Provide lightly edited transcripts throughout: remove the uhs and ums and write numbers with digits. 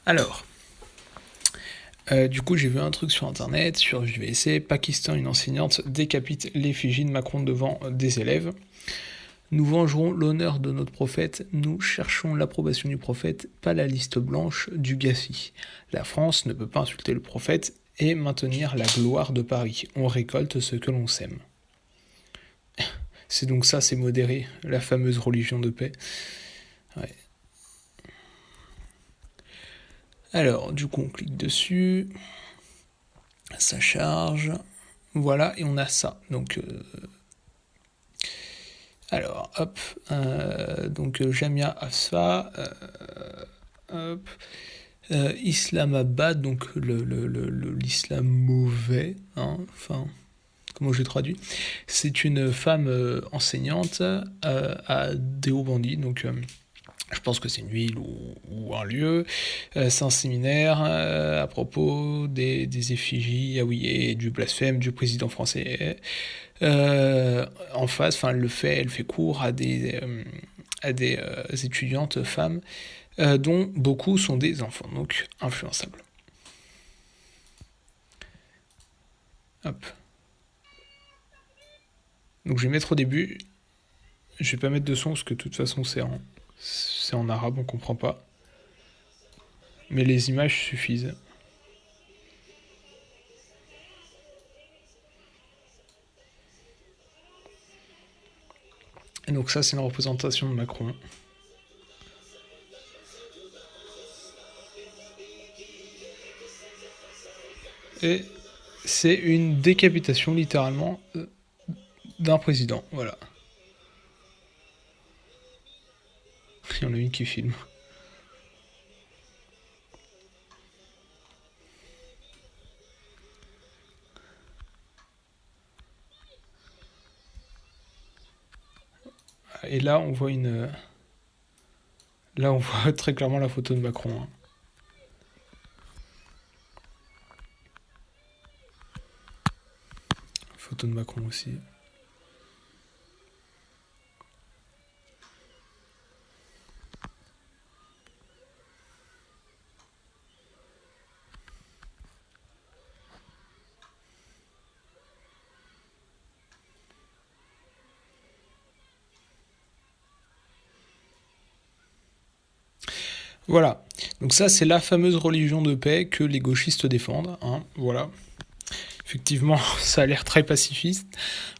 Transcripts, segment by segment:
Alors, du coup, j'ai vu un truc sur internet, sur JVC, Pakistan, une enseignante décapite l'effigie de Macron devant des élèves. Nous vengerons l'honneur de notre prophète, nous cherchons l'approbation du prophète, pas la liste blanche du GAFI. La France ne peut pas insulter le prophète et maintenir la gloire de Paris. On récolte ce que l'on sème. C'est donc ça, c'est modéré, la fameuse religion de paix. Ouais. Alors, du coup, on clique dessus, ça charge, voilà, et on a ça. Donc, alors, hop, donc Jamia Afsa, hop, Islamabad, donc l'islam mauvais, hein, enfin, comment j'ai traduit. C'est une femme enseignante à Deobandi, donc je pense que c'est une ville ou un lieu. C'est un séminaire à propos des effigies, ah oui, et du blasphème du président français. En face, enfin, elle fait cours à des étudiantes femmes, dont beaucoup sont des enfants, donc influençables. Hop. Donc je vais mettre au début. Je vais pas mettre de son parce que de toute façon c'est en arabe, on comprend pas. Mais les images suffisent. Et donc ça, c'est une représentation de Macron. Et c'est une décapitation, littéralement, d'un président. Voilà. Il y en a une qui filme. Et là, on voit Là, on voit très clairement la photo de Macron. Hein. Photo de Macron aussi. Voilà. Donc ça, c'est la fameuse religion de paix que les gauchistes défendent. Hein. Voilà. Effectivement, ça a l'air très pacifiste.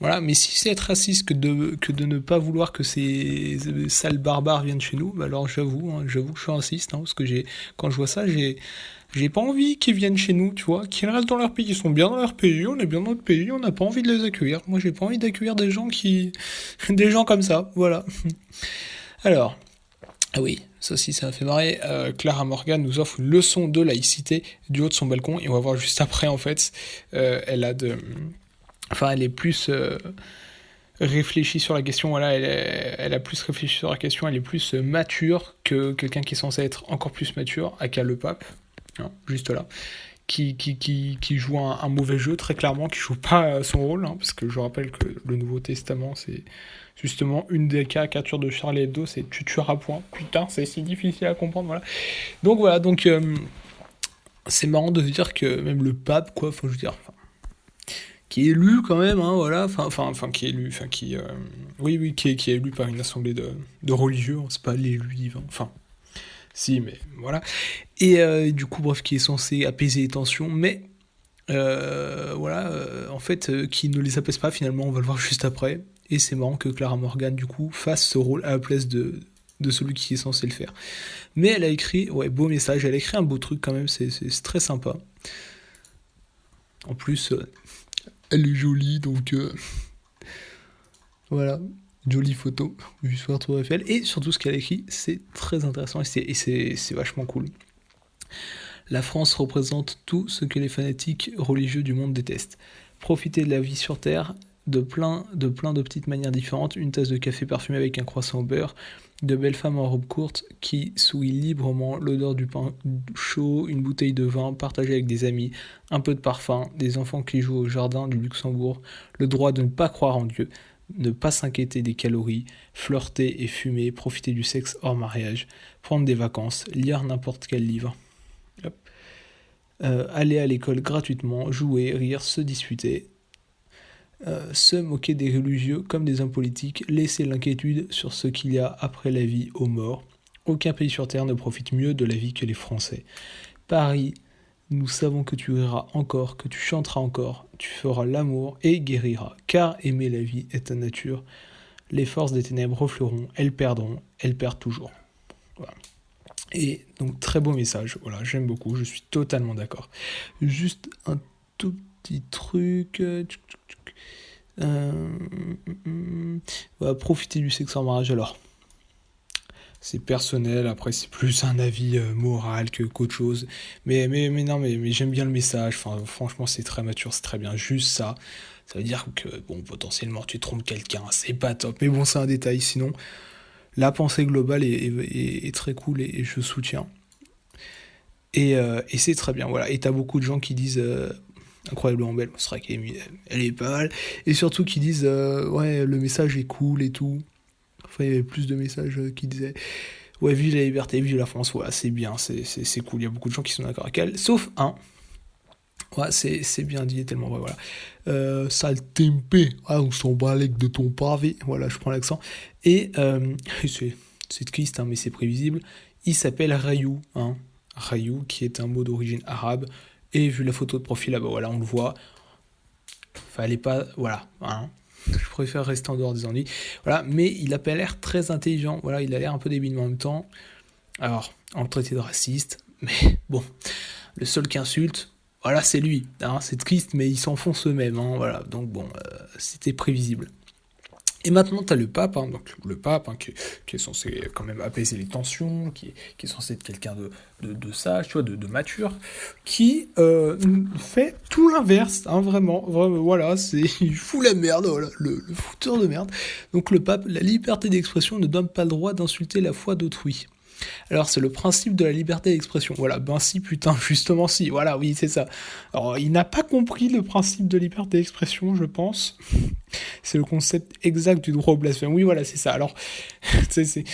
Voilà, mais si c'est être raciste que de ne pas vouloir que ces sales barbares viennent chez nous, bah alors j'avoue que je suis raciste, hein, parce que quand je vois ça, j'ai pas envie qu'ils viennent chez nous, tu vois, qu'ils restent dans leur pays, ils sont bien dans leur pays, on est bien dans notre pays, on n'a pas envie de les accueillir. Moi, j'ai pas envie d'accueillir des gens comme ça, voilà. Alors, ah oui, ça aussi, ça m'a fait marrer. Clara Morgan nous offre une leçon de laïcité du haut de son balcon, et on va voir juste après, en fait, elle est plus réfléchie sur la question, voilà, elle a plus réfléchi sur la question, elle est plus mature que quelqu'un qui est censé être encore plus mature, aka le pape, hein, juste là, qui joue un mauvais jeu, très clairement, qui joue pas son rôle, hein, parce que je rappelle que le Nouveau Testament, c'est justement une des caricatures de Charlie Hebdo, c'est tu tueras point, putain, c'est si difficile à comprendre, voilà. Donc voilà, c'est marrant de se dire que même le pape, quoi, faut je veux dire, qui est élu quand même, hein, voilà, qui est élu, oui, qui est élu par une assemblée de religieux, hein, c'est pas l'élu divin, enfin, si, mais voilà. Et du coup, bref, qui est censé apaiser les tensions, mais voilà, en fait, qui ne les apaise pas finalement, on va le voir juste après. Et c'est marrant que Clara Morgan, du coup, fasse ce rôle à la place de celui qui est censé le faire. Mais elle a écrit, ouais, beau message, elle a écrit un beau truc quand même, c'est très sympa. En plus, elle est jolie, donc voilà, jolie photo, vue sur la Tour Eiffel. Et surtout, ce qu'elle a écrit, c'est très intéressant et c'est vachement cool. La France représente tout ce que les fanatiques religieux du monde détestent. Profiter de la vie sur Terre de petites manières différentes, une tasse de café parfumé avec un croissant au beurre, de belles femmes en robe courte qui souillent librement l'odeur du pain chaud, une bouteille de vin partagée avec des amis, un peu de parfum, des enfants qui jouent au jardin du Luxembourg, le droit de ne pas croire en Dieu, ne pas s'inquiéter des calories, flirter et fumer, profiter du sexe hors mariage, prendre des vacances, lire n'importe quel livre. Hop. Aller à l'école gratuitement, jouer, rire, se disputer, se moquer des religieux comme des hommes politiques, laisser l'inquiétude sur ce qu'il y a après la vie aux morts. Aucun pays sur Terre ne profite mieux de la vie que les Français. Paris, nous savons que tu riras encore, que tu chanteras encore, tu feras l'amour et guériras, car aimer la vie est ta nature. Les forces des ténèbres reflueront, elles perdront, elles perdent toujours. Voilà. Et donc très beau message, voilà, j'aime beaucoup, je suis totalement d'accord. Juste un tout petit truc. Voilà, profiter du sexe en mariage alors. C'est personnel, après c'est plus un avis moral qu'autre chose. Mais non, mais j'aime bien le message, enfin, franchement c'est très mature, c'est très bien. Juste ça, ça veut dire que bon, potentiellement tu trompes quelqu'un, c'est pas top. Mais bon, c'est un détail, sinon la pensée globale est très cool et je soutiens. Et c'est très bien, voilà. Et t'as beaucoup de gens qui disent incroyablement belle, c'est vrai qu'elle est pas mal. Et surtout qui disent ouais, le message est cool et tout. Enfin, il y avait plus de messages qui disaient ouais, vive la liberté, vive la France, voilà, c'est bien, c'est cool. Il y a beaucoup de gens qui sont d'accord avec elle, sauf un. Ouais, c'est bien dit, tellement vrai, voilà. Sale tempé, ah, on s'en balèque de ton pavé, voilà, je prends l'accent. Et c'est triste, hein, mais c'est prévisible. Il s'appelle Rayou, hein. Rayou, qui est un mot d'origine arabe. Et vu la photo de profil là-bas, voilà, on le voit. Fallait pas, voilà, hein. Je préfère rester en dehors des ennuis. Voilà, mais il a pas l'air très intelligent. Voilà, il a l'air un peu débile en même temps. Alors, on le traitait de raciste, mais bon, le seul qui insulte, voilà, c'est lui. Hein, c'est triste, mais ils s'enfoncent eux-mêmes. Hein, voilà, donc bon, c'était prévisible. Et maintenant, tu as le pape, hein, donc le pape, hein, qui est censé quand même apaiser les tensions, qui est censé être quelqu'un de sage, tu vois, de mature, qui fait tout l'inverse, hein, vraiment, voilà, il fout la merde, voilà, le fouteur de merde. Donc le pape, la liberté d'expression ne donne pas le droit d'insulter la foi d'autrui. Alors c'est le principe de la liberté d'expression. Voilà, ben si putain, justement si, voilà, oui, c'est ça. Alors il n'a pas compris le principe de liberté d'expression, je pense. C'est le concept exact du droit au blasphème. Oui, voilà, c'est ça. Alors, c'est...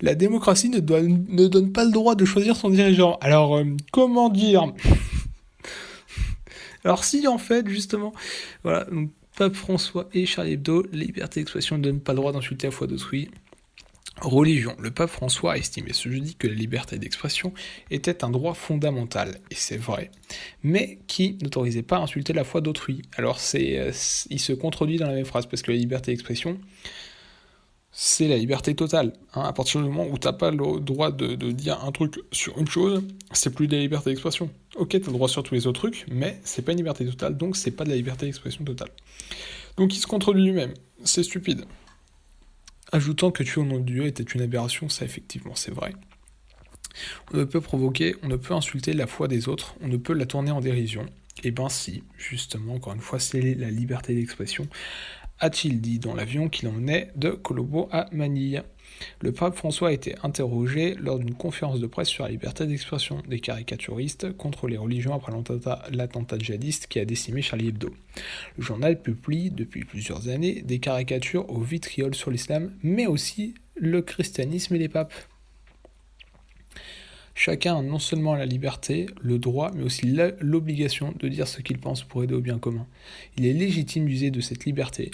La démocratie ne donne pas le droit de choisir son dirigeant. Alors, comment dire? Alors si, en fait, justement, voilà, donc, Pape François et Charlie Hebdo, la liberté d'expression ne donne pas le droit d'insulter la foi d'autrui. Religion. Le pape François a estimé ce jeudi que la liberté d'expression était un droit fondamental, et c'est vrai, mais qui n'autorisait pas à insulter la foi d'autrui. Alors il se contredit dans la même phrase, parce que la liberté d'expression, c'est la liberté totale. Hein. À partir du moment où t'as pas le droit de dire un truc sur une chose, c'est plus de la liberté d'expression. Ok, t'as le droit sur tous les autres trucs, mais c'est pas une liberté totale, donc c'est pas de la liberté d'expression totale. Donc il se contredit lui-même, c'est stupide. Ajoutant que tuer au nom de Dieu était une aberration, ça effectivement c'est vrai. On ne peut provoquer, on ne peut insulter la foi des autres, on ne peut la tourner en dérision. Et ben si, justement, encore une fois, c'est la liberté d'expression, a-t-il dit dans l'avion qu'il emmenait de Colombo à Manille. Le pape François a été interrogé lors d'une conférence de presse sur la liberté d'expression des caricaturistes contre les religions après l'attentat djihadiste qui a décimé Charlie Hebdo. Le journal publie depuis plusieurs années des caricatures au vitriol sur l'islam, mais aussi le christianisme et les papes. Chacun a non seulement la liberté, le droit, mais aussi l'obligation de dire ce qu'il pense pour aider au bien commun. Il est légitime d'user de cette liberté,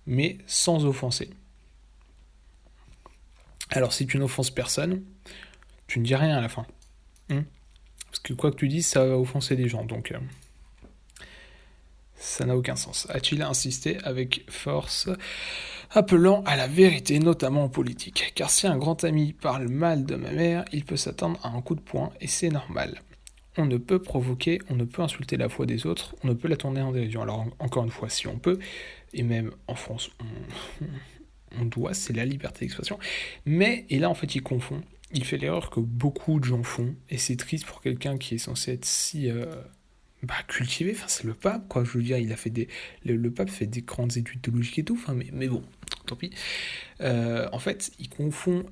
mais sans offenser. Alors si tu n'offenses personne, tu ne dis rien à la fin. Parce que quoi que tu dises, ça va offenser des gens, donc ça n'a aucun sens. A-t-il insisté avec force, appelant à la vérité, notamment en politique. Car si un grand ami parle mal de ma mère, il peut s'attendre à un coup de poing, et c'est normal. On ne peut provoquer, on ne peut insulter la foi des autres, on ne peut la tourner en dérision. Alors encore une fois, si on peut, et même en France, on doit, c'est la liberté d'expression. Mais, et là en fait il confond, il fait l'erreur que beaucoup de gens font, et c'est triste pour quelqu'un qui est censé être si cultivé, enfin c'est le pape quoi, je veux dire, il a fait le pape fait des grandes études théologiques et tout, enfin mais bon, tant pis. En fait, il confond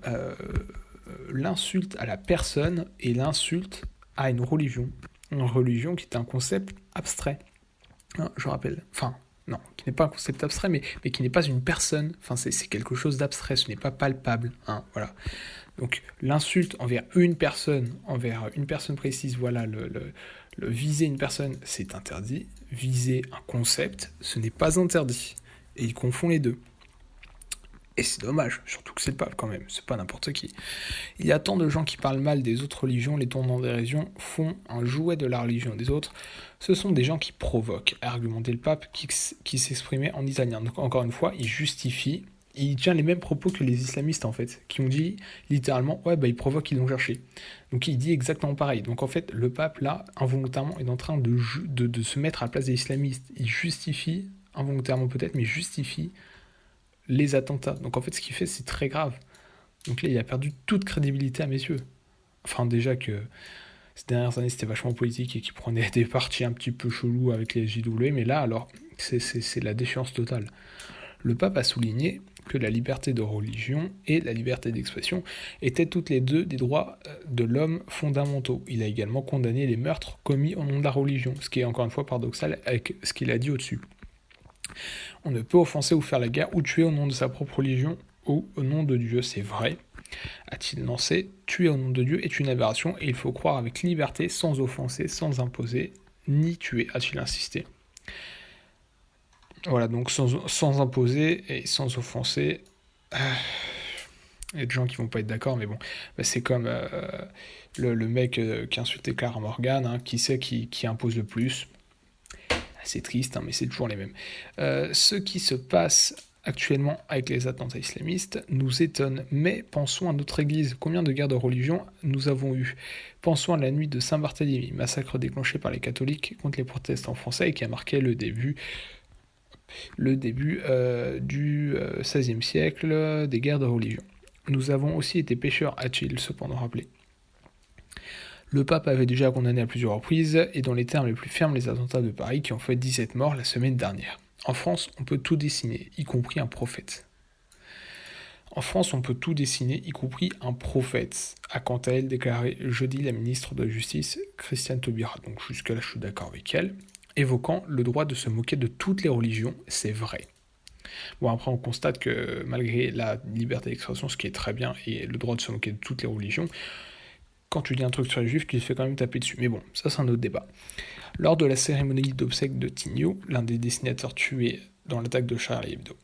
l'insulte à la personne et l'insulte à une religion qui est un concept abstrait. Hein, je rappelle, enfin non, n'est pas un concept abstrait, mais qui n'est pas une personne. Enfin, c'est quelque chose d'abstrait, ce n'est pas palpable. Hein, voilà. Donc l'insulte envers une personne précise, voilà, le viser une personne, c'est interdit. Viser un concept, ce n'est pas interdit. Et il confond les deux. Et c'est dommage, surtout que c'est le pape quand même, c'est pas n'importe qui. Il y a tant de gens qui parlent mal des autres religions, les tournants des régions font un jouet de la religion des autres. Ce sont des gens qui provoquent, a argumenté le pape qui s'exprimait en italien. Donc encore une fois, il justifie, il tient les mêmes propos que les islamistes en fait, qui ont dit littéralement, ouais bah ils provoquent, ils l'ont cherché. Donc il dit exactement pareil. Donc en fait, le pape là, involontairement, est en train de se mettre à la place des islamistes. Il justifie, involontairement peut-être, mais justifie les attentats. Donc en fait, ce qu'il fait, c'est très grave. Donc là, il a perdu toute crédibilité à mes yeux. Enfin, déjà que ces dernières années, c'était vachement politique et qu'il prenait des partis un petit peu chelous avec les JW, mais là, alors, c'est la défiance totale. Le pape a souligné que la liberté de religion et la liberté d'expression étaient toutes les deux des droits de l'homme fondamentaux. Il a également condamné les meurtres commis au nom de la religion, ce qui est encore une fois paradoxal avec ce qu'il a dit au-dessus. On ne peut offenser ou faire la guerre ou tuer au nom de sa propre religion ou au nom de Dieu, c'est vrai. A-t-il lancé, tuer au nom de Dieu est une aberration et il faut croire avec liberté, sans offenser, sans imposer, ni tuer, a-t-il insisté. Voilà, donc sans imposer et sans offenser. Il y a des gens qui vont pas être d'accord, mais bon, c'est comme le mec qui a insulté Clara Morgan, hein, qui sait qui impose le plus. C'est triste, hein, mais c'est toujours les mêmes. Ce qui se passe actuellement avec les attentats islamistes nous étonne, mais pensons à notre Église. Combien de guerres de religion nous avons eues? Pensons à la nuit de Saint-Barthélemy, massacre déclenché par les catholiques contre les protestants français et qui a marqué le début du XVIe siècle des guerres de religion. Nous avons aussi été pécheurs, a-t-il cependant rappelé. Le pape avait déjà condamné à plusieurs reprises, et dans les termes les plus fermes, les attentats de Paris qui ont fait 17 morts la semaine dernière. En France, on peut tout dessiner, y compris un prophète. En France, on peut tout dessiner, y compris un prophète, a quant à elle déclaré jeudi la ministre de la Justice, Christiane Taubira. Donc jusque-là, je suis d'accord avec elle. Évoquant le droit de se moquer de toutes les religions, c'est vrai. Bon, après, on constate que malgré la liberté d'expression, ce qui est très bien, et le droit de se moquer de toutes les religions, quand tu dis un truc sur les juifs, tu te fais quand même taper dessus. Mais bon, ça c'est un autre débat. Lors de la cérémonie d'obsèques de Tignot, l'un des dessinateurs tués dans l'attaque de Charlie Hebdo,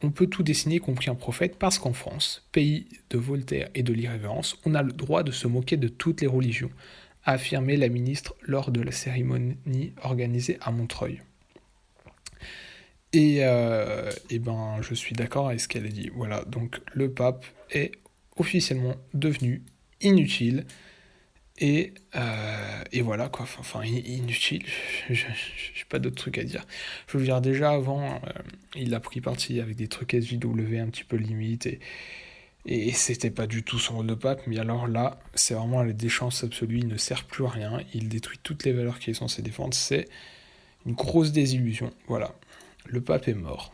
on peut tout dessiner, y compris un prophète, parce qu'en France, pays de Voltaire et de l'irrévérence, on a le droit de se moquer de toutes les religions, a affirmé la ministre lors de la cérémonie organisée à Montreuil. Et ben, je suis d'accord avec ce qu'elle a dit. Voilà, donc le pape est officiellement devenu inutile. Et voilà quoi, enfin inutile, j'ai pas d'autres trucs à dire. Je veux dire, déjà avant, il a pris parti avec des trucs SJW un petit peu limite, et c'était pas du tout son rôle de pape, mais alors là, c'est vraiment la déchéance absolue, il ne sert plus à rien, il détruit toutes les valeurs qu'il est censé défendre, c'est une grosse désillusion, voilà. Le pape est mort.